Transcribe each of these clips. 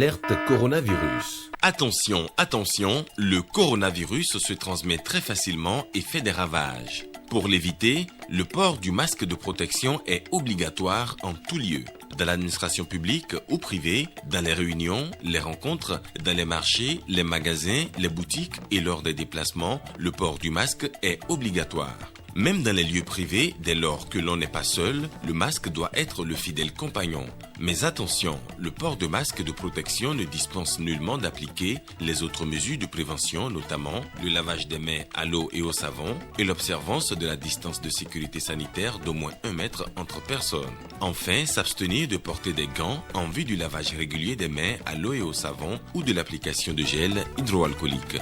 Alerte coronavirus. Attention, attention, le coronavirus se transmet très facilement et fait des ravages. Pour l'éviter, le port du masque de protection est obligatoire en tout lieu. Dans l'administration publique ou privée, dans les réunions, les rencontres, dans les marchés, les magasins, les boutiques et lors des déplacements, le port du masque est obligatoire. Même dans les lieux privés, dès lors que l'on n'est pas seul, le masque doit être le fidèle compagnon. Mais attention, le port de masque de protection ne dispense nullement d'appliquer les autres mesures de prévention, notamment le lavage des mains à l'eau et au savon et l'observance de la distance de sécurité sanitaire d'au moins 1 mètre entre personnes. Enfin, s'abstenir de porter des gants en vue du lavage régulier des mains à l'eau et au savon ou de l'application de gel hydroalcoolique.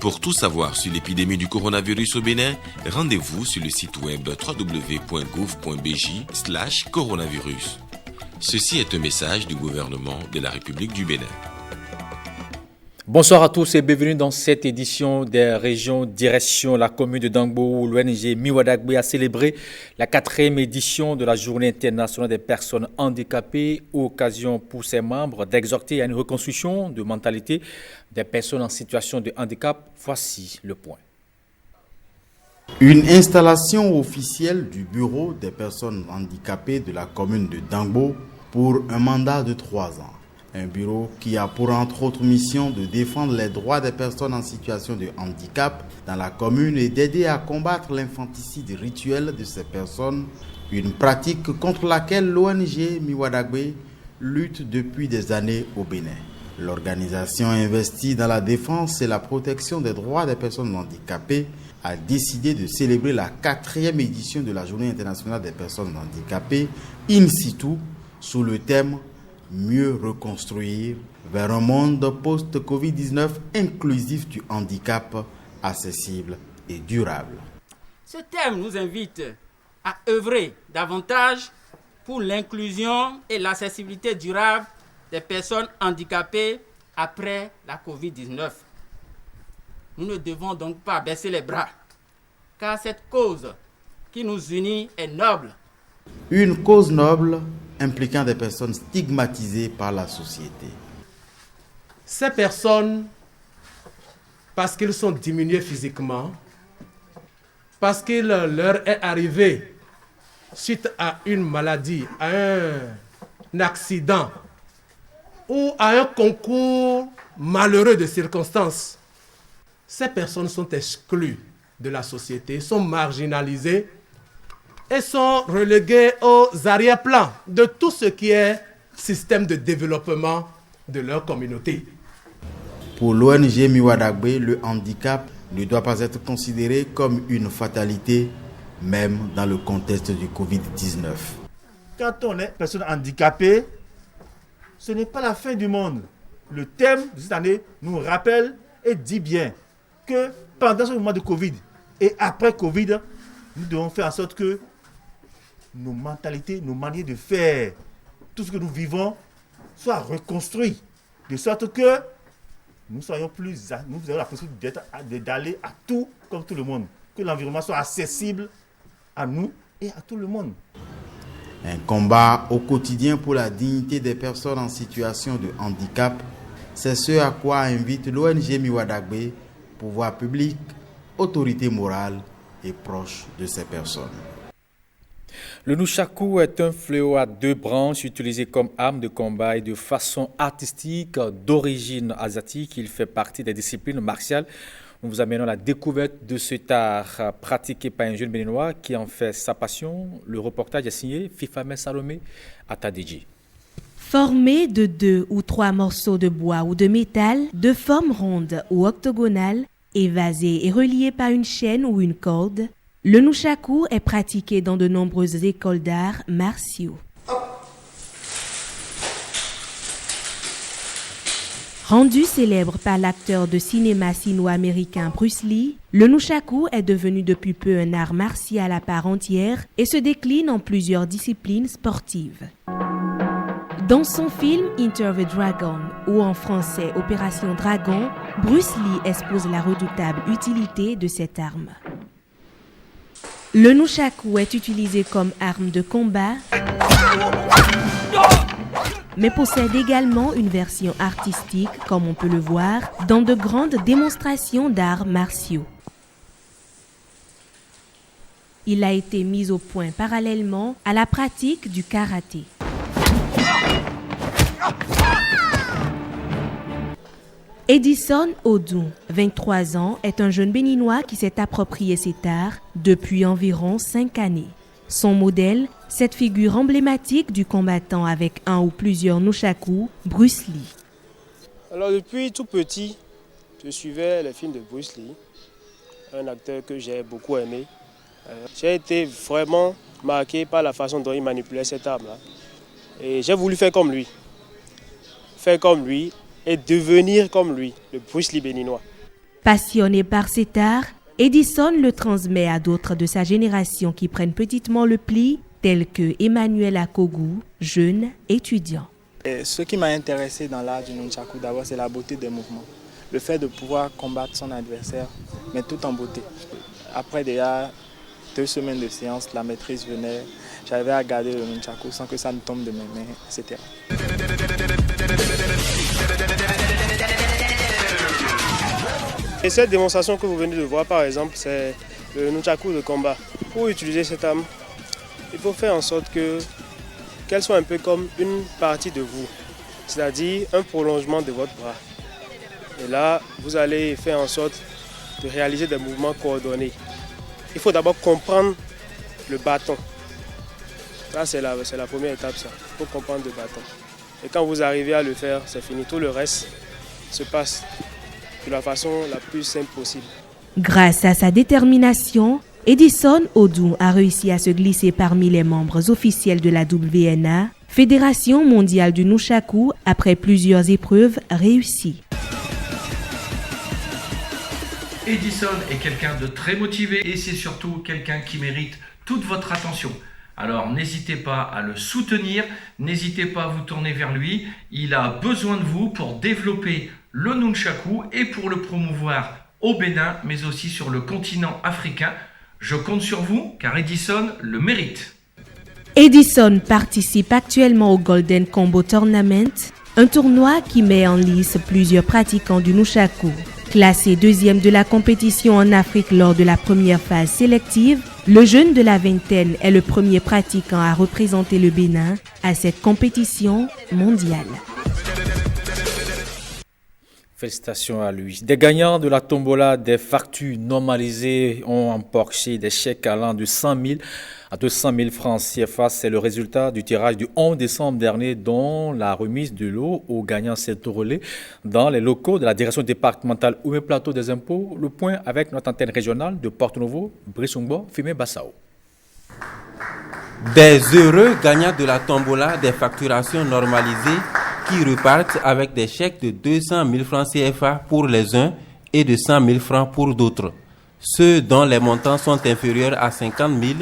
Pour tout savoir sur l'épidémie du coronavirus au Bénin, rendez-vous sur le site web www.gouv.bj/coronavirus. Ceci est un message du gouvernement de la République du Bénin. Bonsoir à tous et bienvenue dans cette édition des régions direction la commune de Dangbo où l'ONG Miwadagbe a célébré la 4e édition de la Journée internationale des personnes handicapées, occasion pour ses membres d'exhorter à une reconstruction de mentalité des personnes en situation de handicap. Voici le point. Une installation officielle du bureau des personnes handicapées de la commune de Dangbo pour un mandat de 3 ans. Un bureau qui a pour entre autres mission de défendre les droits des personnes en situation de handicap dans la commune et d'aider à combattre l'infanticide rituel de ces personnes, une pratique contre laquelle l'ONG Miwadagbe lutte depuis des années au Bénin. L'organisation investie dans la défense et la protection des droits des personnes handicapées a décidé de célébrer la 4e édition de la Journée internationale des personnes handicapées in situ sous le thème mieux reconstruire vers un monde post-Covid-19 inclusif du handicap, accessible et durable. Ce thème nous invite à œuvrer davantage pour l'inclusion et l'accessibilité durable des personnes handicapées après la Covid-19. Nous ne devons donc pas baisser les bras, car cette cause qui nous unit est noble. Une cause noble impliquant des personnes stigmatisées par la société. Ces personnes, parce qu'ils sont diminués physiquement, parce qu'il leur est arrivé, suite à une maladie, à un accident ou à un concours malheureux de circonstances, ces personnes sont exclues de la société, sont marginalisées et sont relégués aux arrière-plans de tout ce qui est système de développement de leur communauté. Pour l'ONG Miwadagbe, le handicap ne doit pas être considéré comme une fatalité, même dans le contexte du Covid-19. Quand on est personne handicapée, ce n'est pas la fin du monde. Le thème de cette année nous rappelle et dit bien que pendant ce moment de Covid et après Covid, nous devons faire en sorte que nos mentalités, nos manières de faire, tout ce que nous vivons, soit reconstruit, de sorte que nous ayons la possibilité d'aller à tout comme tout le monde, que l'environnement soit accessible à nous et à tout le monde. Un combat au quotidien pour la dignité des personnes en situation de handicap, c'est ce à quoi invite l'ONG Miwadagbe, pouvoir public, autorité morale et proche de ces personnes. Le nunchaku est un fléau à 2 branches utilisé comme arme de combat et de façon artistique d'origine asiatique. Il fait partie des disciplines martiales. Nous vous amenons à la découverte de cet art pratiqué par un jeune béninois qui en fait sa passion. Le reportage est signé Fifame Salomé Atadiji. Formé de 2 ou 3 morceaux de bois ou de métal, de forme ronde ou octogonale, évasé et relié par une chaîne ou une corde, le nunchaku est pratiqué dans de nombreuses écoles d'arts martiaux. Rendu célèbre par l'acteur de cinéma sino-américain Bruce Lee, le nunchaku est devenu depuis peu un art martial à part entière et se décline en plusieurs disciplines sportives. Dans son film Enter the Dragon, ou en français Opération Dragon, Bruce Lee expose la redoutable utilité de cette arme. Le nunchaku est utilisé comme arme de combat, mais possède également une version artistique, comme on peut le voir, dans de grandes démonstrations d'arts martiaux. Il a été mis au point parallèlement à la pratique du karaté. Edison Odun, 23 ans, est un jeune béninois qui s'est approprié cet art depuis environ 5 années. Son modèle, cette figure emblématique du combattant avec un ou plusieurs nunchakus, Bruce Lee. Alors depuis tout petit, je suivais les films de Bruce Lee, un acteur que j'ai beaucoup aimé. J'ai été vraiment marqué par la façon dont il manipulait cette arme-là. Et j'ai voulu faire comme lui. Et devenir comme lui, le Bruce Lee béninois. Passionné par cet art, Edison le transmet à d'autres de sa génération qui prennent petitement le pli, tels que Emmanuel Akogu, jeune étudiant. Et ce qui m'a intéressé dans l'art du nunchaku d'abord, c'est la beauté des mouvements. Le fait de pouvoir combattre son adversaire, mais tout en beauté. Après déjà 2 semaines de séance, la maîtrise venait, j'arrivais à garder le nunchaku sans que ça ne tombe de mes mains, etc. Et cette démonstration que vous venez de voir par exemple, c'est le nunchaku de combat. Pour utiliser cette arme, il faut faire en sorte qu'elle soit un peu comme une partie de vous, c'est-à-dire un prolongement de votre bras. Et là, vous allez faire en sorte de réaliser des mouvements coordonnés. Il faut d'abord comprendre le bâton. Ça, c'est la première étape, ça. Il faut comprendre le bâton. Et quand vous arrivez à le faire, c'est fini. Tout le reste se passe de la façon la plus simple possible. Grâce à sa détermination, Edison Odun a réussi à se glisser parmi les membres officiels de la WNA, Fédération mondiale du nunchaku, après plusieurs épreuves réussies. Edison est quelqu'un de très motivé et c'est surtout quelqu'un qui mérite toute votre attention. Alors n'hésitez pas à le soutenir, n'hésitez pas à vous tourner vers lui. Il a besoin de vous pour développer le nunchaku et pour le promouvoir au Bénin, mais aussi sur le continent africain. Je compte sur vous car Edison le mérite. Edison participe actuellement au Golden Combo Tournament, un tournoi qui met en lice plusieurs pratiquants du nunchaku. Classé 2e de la compétition en Afrique lors de la première phase sélective, le jeune de la vingtaine est le premier pratiquant à représenter le Bénin à cette compétition mondiale. Félicitations à lui. Des gagnants de la tombola des factures normalisées ont empoché des chèques allant de 100 000 à 200 000 francs CFA. C'est le résultat du tirage du 11 décembre dernier, dont la remise de l'eau aux gagnants s'est déroulée dans les locaux de la direction départementale Oumé Plateau des impôts. Le point avec notre antenne régionale de Porto-Novo, Brissungbo, Fimé Bassao. Des heureux gagnants de la tombola des facturations normalisées qui repartent avec des chèques de 200 000 francs CFA pour les uns et de 100 000 francs pour d'autres. Ceux dont les montants sont inférieurs à 50 000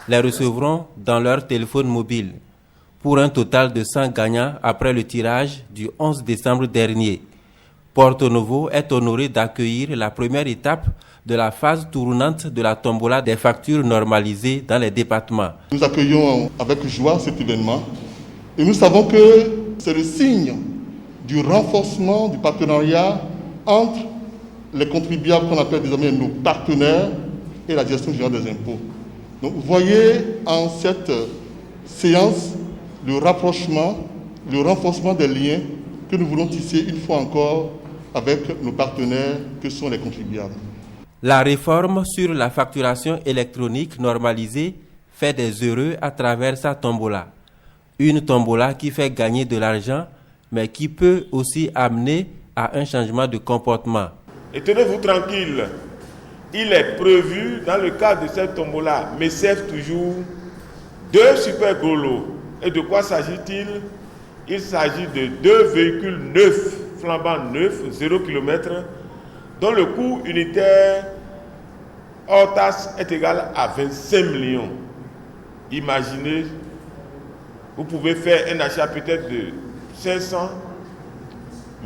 les recevront dans leur téléphone mobile, pour un total de 100 gagnants après le tirage du 11 décembre dernier. Porto-Novo est honoré d'accueillir la première étape de la phase tournante de la tombola des factures normalisées dans les départements. Nous accueillons avec joie cet événement et nous savons que c'est le signe du renforcement du partenariat entre les contribuables qu'on appelle désormais nos partenaires et la direction générale des impôts. Donc vous voyez en cette séance le rapprochement, le renforcement des liens que nous voulons tisser une fois encore avec nos partenaires que sont les contribuables. La réforme sur la facturation électronique normalisée fait des heureux à travers sa tombola. Une tombola qui fait gagner de l'argent, mais qui peut aussi amener à un changement de comportement. Et tenez-vous tranquille, il est prévu dans le cadre de cette tombola, mais servent toujours 2 super gros lots. Et de quoi s'agit-il? Il s'agit de 2 véhicules neufs, flambant neufs, 0 km, dont le coût unitaire hors taxe est égal à 25 millions. Imaginez, vous pouvez faire un achat peut-être de 500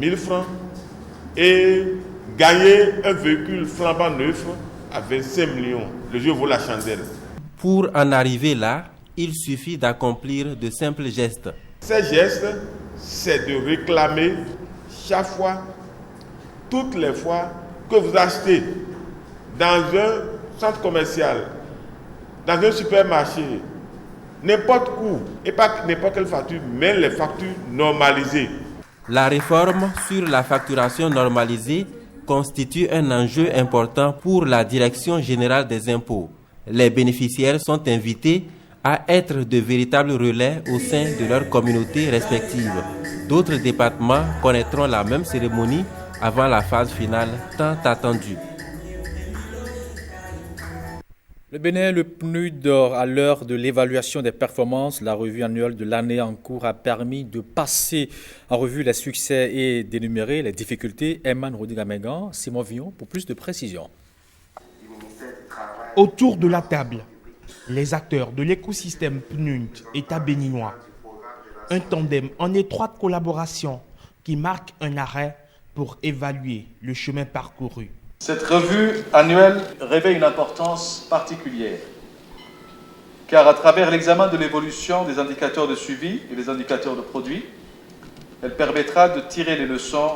000 francs et gagner un véhicule flambant neuf à 25 millions. Le jeu vaut la chandelle. Pour en arriver là, il suffit d'accomplir de simples gestes. Ces gestes c'est de réclamer chaque fois, toutes les fois que vous achetez dans un centre commercial, dans un supermarché, n'importe où, et pas n'importe quelle facture, mais les factures normalisées. La réforme sur la facturation normalisée constitue un enjeu important pour la Direction générale des impôts. Les bénéficiaires sont invités à être de véritables relais au sein de leurs communautés respectives. D'autres départements connaîtront la même cérémonie avant la phase finale tant attendue. Le Bénin, le PNUD, à l'heure de l'évaluation des performances, la revue annuelle de l'année en cours a permis de passer en revue les succès et d'énumérer les difficultés. Eman Rodigamegan, Simon Villon pour plus de précisions. Autour de la table, les acteurs de l'écosystème PNUD État béninois. Un tandem en étroite collaboration qui marque un arrêt pour évaluer le chemin parcouru. Cette revue annuelle revêt une importance particulière, car à travers l'examen de l'évolution des indicateurs de suivi et des indicateurs de produits, elle permettra de tirer les leçons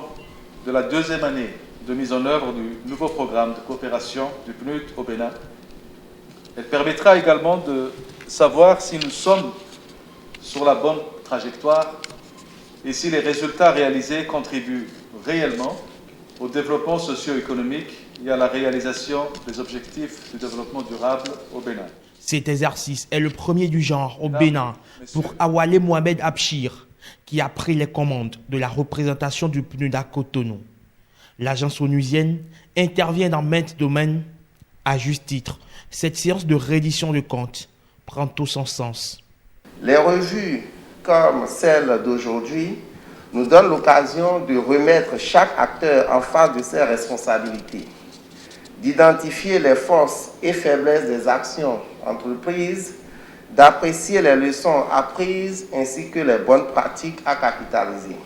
de la deuxième année de mise en œuvre du nouveau programme de coopération du PNUD au Bénin. Elle permettra également de savoir si nous sommes sur la bonne trajectoire et si les résultats réalisés contribuent réellement au développement socio-économique et à la réalisation des objectifs du développement durable au Bénin. Cet exercice est le premier du genre au Bénin pour Awale Mohamed Abchir, qui a pris les commandes de la représentation du PNUD à Cotonou. L'agence onusienne intervient dans maintes domaines. À juste titre, cette séance de reddition de comptes prend tout son sens. Les revues comme celle d'aujourd'hui nous donnent l'occasion de remettre chaque acteur en face de ses responsabilités, d'identifier les forces et faiblesses des actions entreprises, d'apprécier les leçons apprises ainsi que les bonnes pratiques à capitaliser.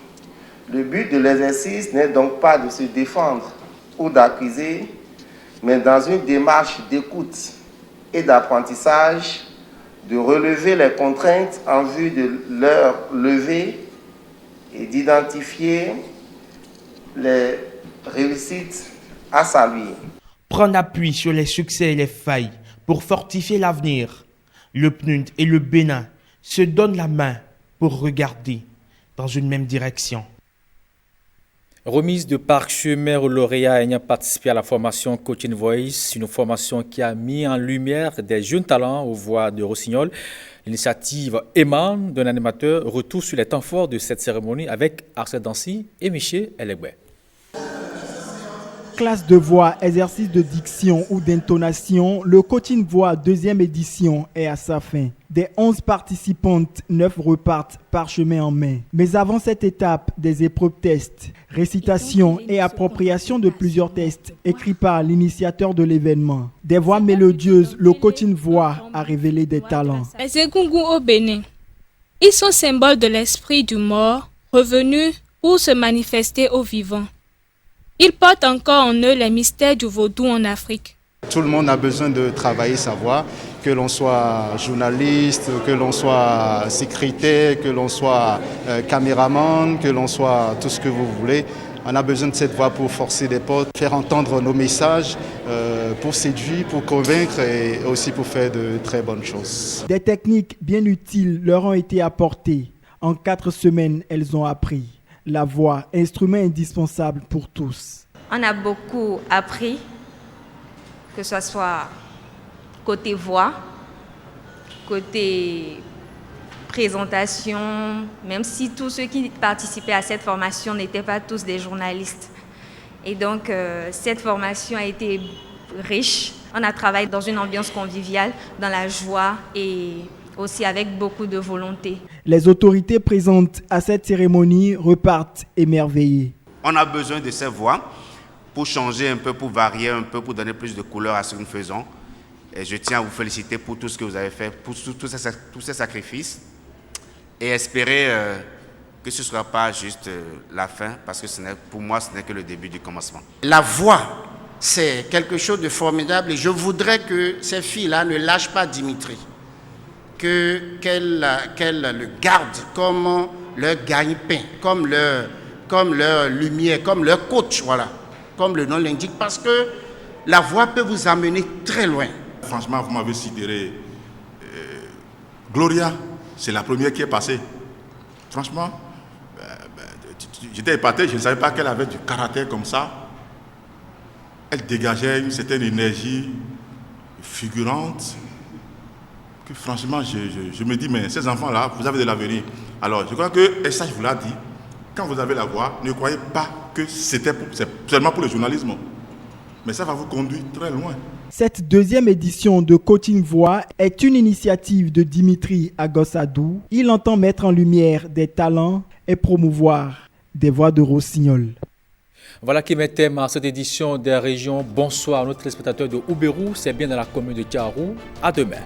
Le but de l'exercice n'est donc pas de se défendre ou d'accuser, mais dans une démarche d'écoute et d'apprentissage, de relever les contraintes en vue de leur lever et d'identifier les réussites à saluer. Prendre appui sur les succès et les failles pour fortifier l'avenir. Le PNUD et le Bénin se donnent la main pour regarder dans une même direction. Remise de parchemin aux lauréats ayant participé à la formation Coaching Voice, une formation qui a mis en lumière des jeunes talents aux voix de Rossignol. L'initiative émane d'un animateur. Retour sur les temps forts de cette cérémonie avec Arsène Dancy et Michel Elegbe. Classe de voix, exercice de diction ou d'intonation, le Coaching Voix deuxième édition est à sa fin. Des 11 participantes, 9 repartent parchemin en main. Mais avant cette étape, des épreuves tests, récitation et appropriation de plusieurs tests écrits par l'initiateur de l'événement. Des voix mélodieuses, le Coaching Voix a révélé des talents. Les Egungun au Bénin, ils sont symboles de l'esprit du mort revenu pour se manifester aux vivants. Ils portent encore en eux les mystères du vaudou en Afrique. Tout le monde a besoin de travailler sa voix, que l'on soit journaliste, que l'on soit secrétaire, que l'on soit caméraman, que l'on soit tout ce que vous voulez. On a besoin de cette voix pour forcer les portes, faire entendre nos messages, pour séduire, pour convaincre et aussi pour faire de très bonnes choses. Des techniques bien utiles leur ont été apportées. En 4 semaines, elles ont appris. La voix, instrument indispensable pour tous. On a beaucoup appris, que ce soit côté voix, côté présentation, même si tous ceux qui participaient à cette formation n'étaient pas tous des journalistes. Et donc, cette formation a été riche. On a travaillé dans une ambiance conviviale, dans la joie et aussi avec beaucoup de volonté. Les autorités présentes à cette cérémonie repartent émerveillées. On a besoin de ces voix pour changer un peu, pour varier un peu, pour donner plus de couleur à ce que nous faisons. Et je tiens à vous féliciter pour tout ce que vous avez fait, pour tous ces sacrifices. Et espérer que ce ne sera pas juste la fin, parce que pour moi, ce n'est que le début du commencement. La voix, c'est quelque chose de formidable et je voudrais que ces filles-là ne lâchent pas Dimitri. Qu'elle le garde comme leur gagne-pain, comme leur lumière, comme leur coach, voilà, comme le nom l'indique, parce que la voix peut vous amener très loin. Franchement, vous m'avez sidéré. Gloria, c'est la première qui est passée. Franchement, j'étais épaté, je ne savais pas qu'elle avait du caractère comme ça. Elle dégageait une certaine énergie figurante. Que franchement, je me dis, mais ces enfants-là, vous avez de l'avenir. Alors, je crois que, et ça je vous l'ai dit, quand vous avez la voix, ne croyez pas que c'est seulement pour le journalisme. Mais ça va vous conduire très loin. Cette deuxième édition de Coaching Voix est une initiative de Dimitri Agossadou. Il entend mettre en lumière des talents et promouvoir des voix de rossignol. Voilà qui met thème à cette édition des régions. Bonsoir à nos téléspectateurs de Houberou, c'est bien dans la commune de Tiarou. À demain.